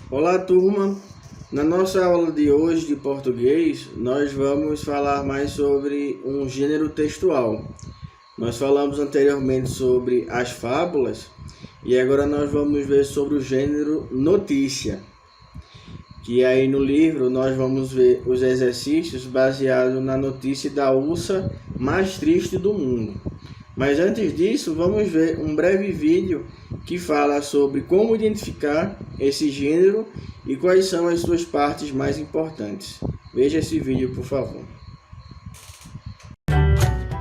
Olá, turma! Na nossa aula de hoje de português, nós vamos falar mais sobre um gênero textual. Nós falamos anteriormente sobre as fábulas e agora nós vamos ver sobre o gênero notícia. Que aí no livro nós vamos ver os exercícios baseados na notícia da ursa mais triste do mundo. Mas antes disso, vamos ver um breve vídeo que fala sobre como identificar esse gênero e quais são as suas partes mais importantes. Veja esse vídeo, por favor.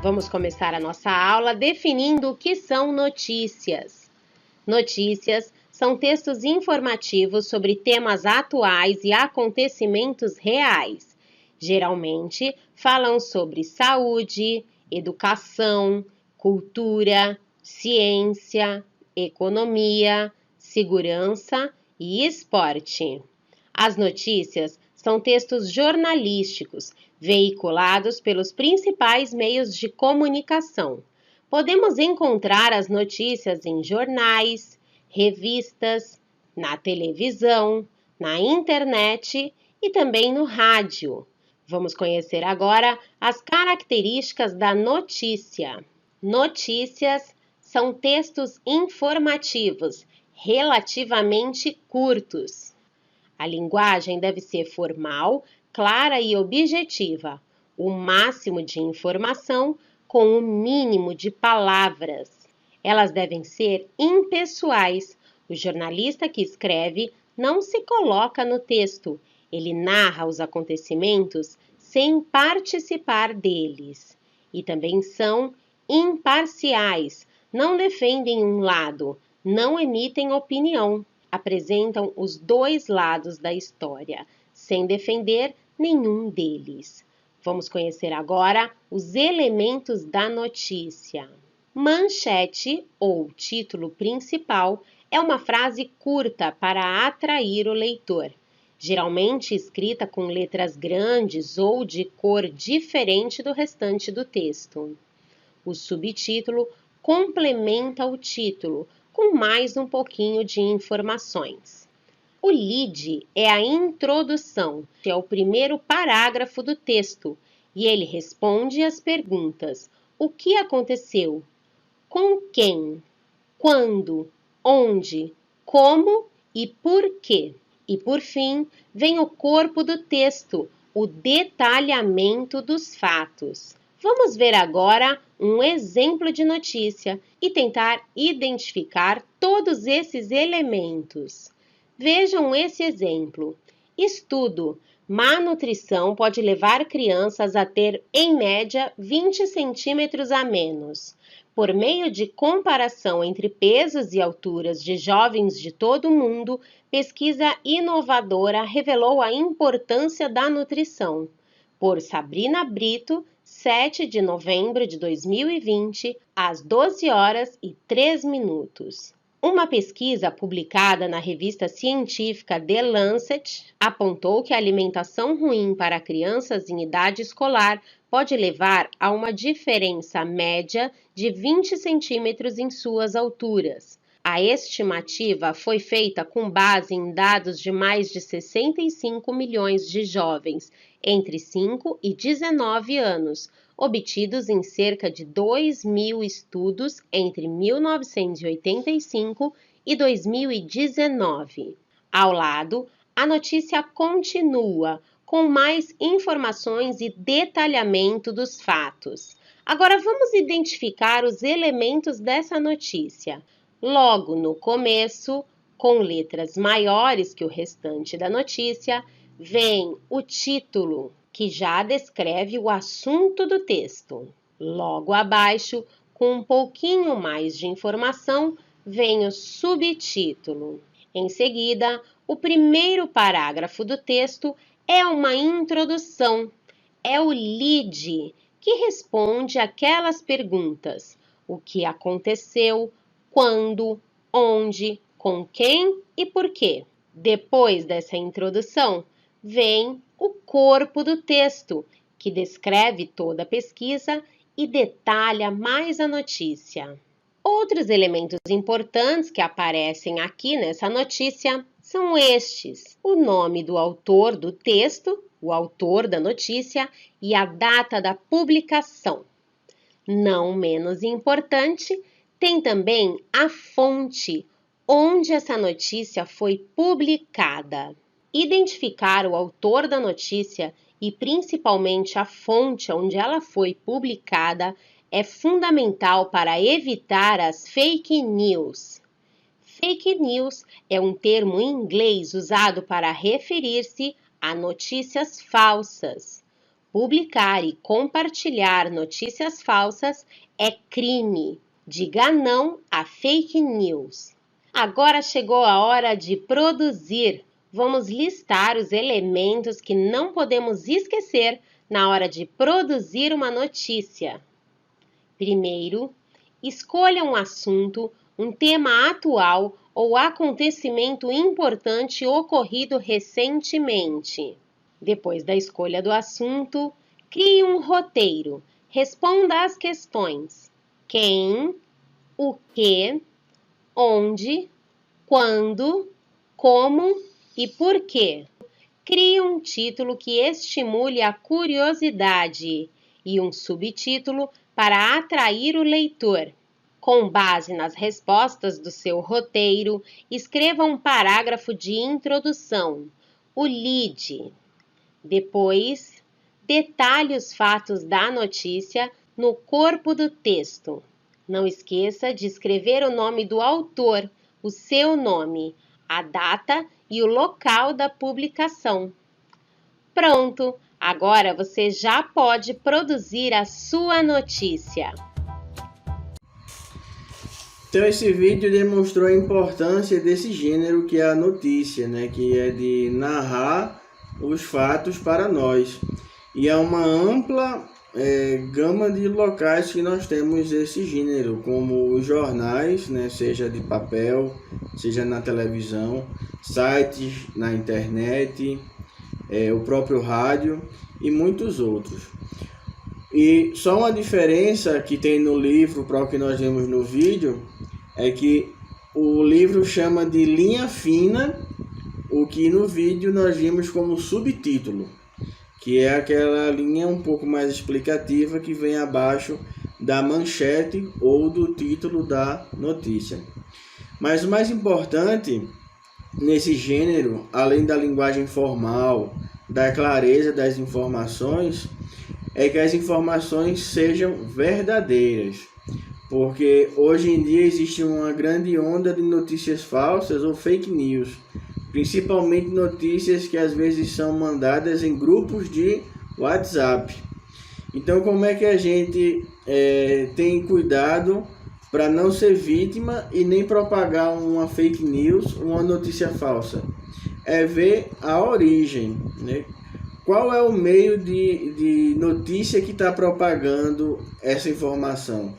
Vamos começar a nossa aula definindo o que são notícias. Notícias são textos informativos sobre temas atuais e acontecimentos reais. Geralmente falam sobre saúde, educação, cultura, ciência, economia, segurança e esporte. As notícias são textos jornalísticos veiculados pelos principais meios de comunicação. Podemos encontrar as notícias em jornais, revistas, na televisão, na internet e também no rádio. Vamos conhecer agora as características da notícia. Notícias são textos informativos, relativamente curtos. A linguagem deve ser formal, clara e objetiva, o máximo de informação com o mínimo de palavras. Elas devem ser impessoais. O jornalista que escreve não se coloca no texto, ele narra os acontecimentos sem participar deles. E também são imparciais, não defendem um lado, não emitem opinião, apresentam os dois lados da história, sem defender nenhum deles. Vamos conhecer agora os elementos da notícia. Manchete, ou título principal, é uma frase curta para atrair o leitor, geralmente escrita com letras grandes ou de cor diferente do restante do texto. O subtítulo complementa o título, com mais um pouquinho de informações. O lead é a introdução, que é o primeiro parágrafo do texto, e ele responde às perguntas: o que aconteceu? Com quem? Quando? Onde? Como e por quê? E por fim, vem o corpo do texto, o detalhamento dos fatos. Vamos ver agora um exemplo de notícia e tentar identificar todos esses elementos. Vejam esse exemplo. Estudo: má nutrição pode levar crianças a ter, em média, 20 centímetros a menos. Por meio de comparação entre pesos e alturas de jovens de todo o mundo, pesquisa inovadora revelou a importância da nutrição. Por Sabrina Brito, 7 de novembro de 2020, às 12h03. Uma pesquisa publicada na revista científica The Lancet apontou que a alimentação ruim para crianças em idade escolar pode levar a uma diferença média de 20 centímetros em suas alturas. A estimativa foi feita com base em dados de mais de 65 milhões de jovens entre 5 e 19 anos, obtidos em cerca de 2.000 estudos entre 1985 e 2019. Ao lado, a notícia continua com mais informações e detalhamento dos fatos. Agora vamos identificar os elementos dessa notícia. Logo no começo, com letras maiores que o restante da notícia, vem o título, que já descreve o assunto do texto. Logo abaixo, com um pouquinho mais de informação, vem o subtítulo. Em seguida, o primeiro parágrafo do texto é uma introdução, é o lead, que responde aquelas perguntas: o que aconteceu, quando, onde, com quem e por quê. Depois dessa introdução, vem o corpo do texto, que descreve toda a pesquisa e detalha mais a notícia. Outros elementos importantes que aparecem aqui nessa notícia são estes: o nome do autor do texto, o autor da notícia e a data da publicação. Não menos importante, tem também a fonte, onde essa notícia foi publicada. Identificar o autor da notícia e principalmente a fonte onde ela foi publicada é fundamental para evitar as fake news. Fake news é um termo em inglês usado para referir-se a notícias falsas. Publicar e compartilhar notícias falsas é crime. Diga não a fake news. Agora chegou a hora de produzir. Vamos listar os elementos que não podemos esquecer na hora de produzir uma notícia. Primeiro, escolha um assunto, um tema atual ou acontecimento importante ocorrido recentemente. Depois da escolha do assunto, crie um roteiro. Responda às questões: quem, o que, onde, quando, como e por quê. Crie um título que estimule a curiosidade e um subtítulo para atrair o leitor. Com base nas respostas do seu roteiro, escreva um parágrafo de introdução, o lead. Depois, detalhe os fatos da notícia no corpo do texto. Não esqueça de escrever o nome do autor, o seu nome, a data e o local da publicação. Pronto! Agora você já pode produzir a sua notícia. Então esse vídeo demonstrou a importância desse gênero que é a notícia, né? Que é de narrar os fatos para nós. E é uma ampla gama de locais que nós temos esse gênero, como os jornais, né? Seja de papel, seja na televisão, sites na internet, o próprio rádio e muitos outros. E só uma diferença que tem no livro para o que nós vemos no vídeo é que o livro chama de linha fina, o que no vídeo nós vimos como subtítulo, que é aquela linha um pouco mais explicativa que vem abaixo da manchete ou do título da notícia. Mas o mais importante nesse gênero, além da linguagem formal, da clareza das informações, é que as informações sejam verdadeiras. Porque hoje em dia existe uma grande onda de notícias falsas ou fake news, principalmente notícias que às vezes são mandadas em grupos de WhatsApp. Então, como é que a gente tem cuidado para não ser vítima e nem propagar uma fake news, uma notícia falsa? É ver a origem, né? Qual é o meio de notícia que está propagando essa informação?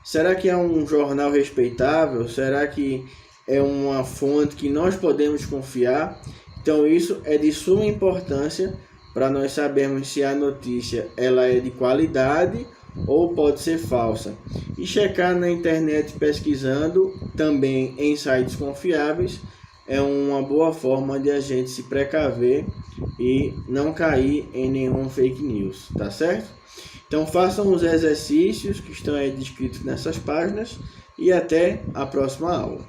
Será que é um jornal respeitável? Será que é uma fonte que nós podemos confiar? Então isso é de suma importância para nós sabermos se a notícia ela é de qualidade ou pode ser falsa. E checar na internet pesquisando também em sites confiáveis é uma boa forma de a gente se precaver e não cair em nenhum fake news, tá certo? Então façam os exercícios que estão aí descritos nessas páginas e até a próxima aula.